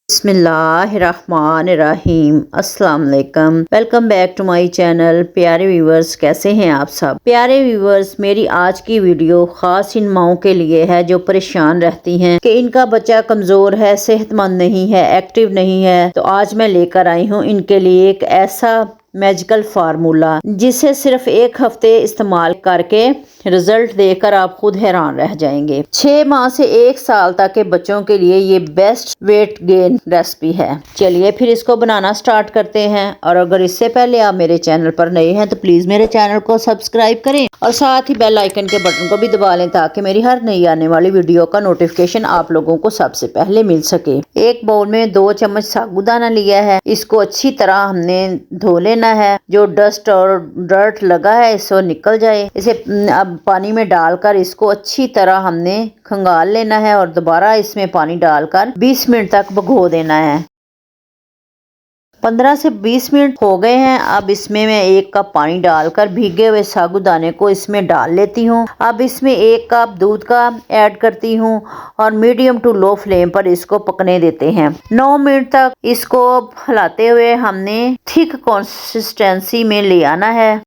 बिस्मिल्लाहिर्रहमानिर्रहीम अस्सलाम वालेकुम। Welcome back to my channel. प्यारे व्यूवर्स, कैसे हैं आप सब? प्यारे व्यूवर्स, मेरी आज की वीडियो खास इन माओं के लिए है जो परेशान रहती हैं कि इनका बच्चा कमज़ोर है, सेहतमंद नहीं है, एक्टिव नहीं है। तो आज मैं लेकर आई हूँ इनके लिए एक ऐसा मैजिकल फार्मूला जिसे सिर्फ एक हफ्ते इस्तेमाल करके रिजल्ट देखकर आप खुद हैरान रह जाएंगे। 6 माह से 1 साल तक के बच्चों के लिए ये बेस्ट वेट गेन रेसिपी है। चलिए फिर इसको बनाना स्टार्ट करते हैं। और अगर इससे पहले आप मेरे चैनल पर नए हैं तो प्लीज मेरे चैनल को सब्सक्राइब करें और साथ ही बेल आइकन के बटन को भी दबा लें ताकि मेरी हर नई आने वाली वीडियो का नोटिफिकेशन आप लोगों को सबसे पहले मिल सके। एक बाउल में 2 चम्मच साबूदाना लिया है। इसको अच्छी तरह हमने धो लेना है। जो डस्ट और डर्ट लगा है इसको निकल जाए। इसे अब पानी में डालकर इसको अच्छी तरह हमने खंगाल लेना है और दोबारा इसमें पानी डालकर 20 मिनट तक भिगो देना है। 15 से 20 मिनट हो गए हैं। अब इसमें मैं 1 कप पानी डालकर भीगे हुए साबूदाने को इसमें डाल लेती हूँ। अब इसमें 1 कप दूध का ऐड करती हूँ और मीडियम टू लो फ्लेम पर इसको पकने देते हैं। 9 मिनट तक इसको हिलाते हुए हमने थिक कंसिस्टेंसी में ले आना है।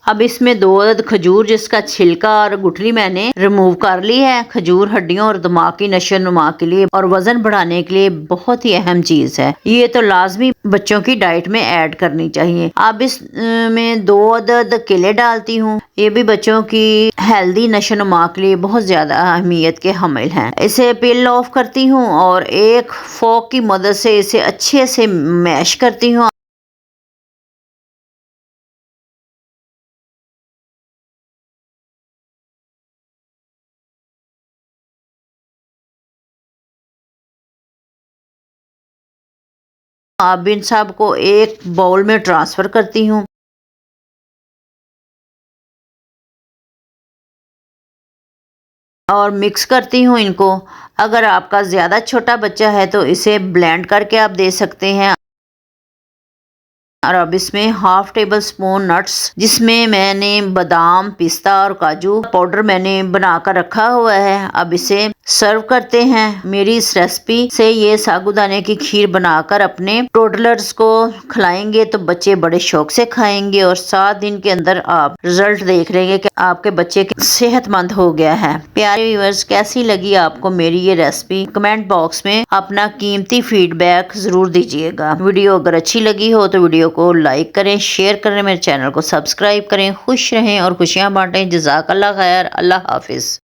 अब इसमें 2 अदद खजूर जिसका छिलका और गुठली मैंने रिमूव कर ली है। खजूर हड्डियों और दिमाग की नशो नुमा के लिए और वजन बढ़ाने के लिए बहुत ही अहम चीज है। ये तो लाजमी बच्चों की डाइट में ऐड करनी चाहिए। अब इसमें 2 अदद केले डालती हूँ। ये भी बच्चों की हेल्दी नशो नुमा के लिए बहुत ज्यादा अहमियत के हामिल हैं। इसे पील ऑफ करती हूँ और एक फोक की मदद से इसे अच्छे से मैश करती हूँ। अब इन सब को एक बाउल में ट्रांसफर करती हूँ और मिक्स करती हूँ इनको। अगर आपका ज़्यादा छोटा बच्चा है तो इसे ब्लेंड करके आप दे सकते हैं। और अब इसमें हाफ टेबल स्पून नट्स जिसमें मैंने बादाम, पिस्ता और काजू पाउडर मैंने बनाकर रखा हुआ है। अब इसे सर्व करते हैं। मेरी इस रेसिपी से ये साबूदाने की खीर बनाकर अपने टोडलर्स को खिलाएंगे तो बच्चे बड़े शौक से खाएंगे और 7 दिन के अंदर आप रिजल्ट देख लेंगे कि आपके बच्चे सेहतमंद हो गया है। प्यारे व्यूअर्स, कैसी लगी आपको मेरी ये रेसिपी? कमेंट बॉक्स में अपना कीमती फीडबैक जरूर दीजिएगा। वीडियो अगर अच्छी लगी हो तो वीडियो को लाइक करें, शेयर करें, मेरे चैनल को सब्सक्राइब करें। खुश रहें और खुशियां बांटें। जज़ाकल्लाह खैर। अल्लाह हाफिज।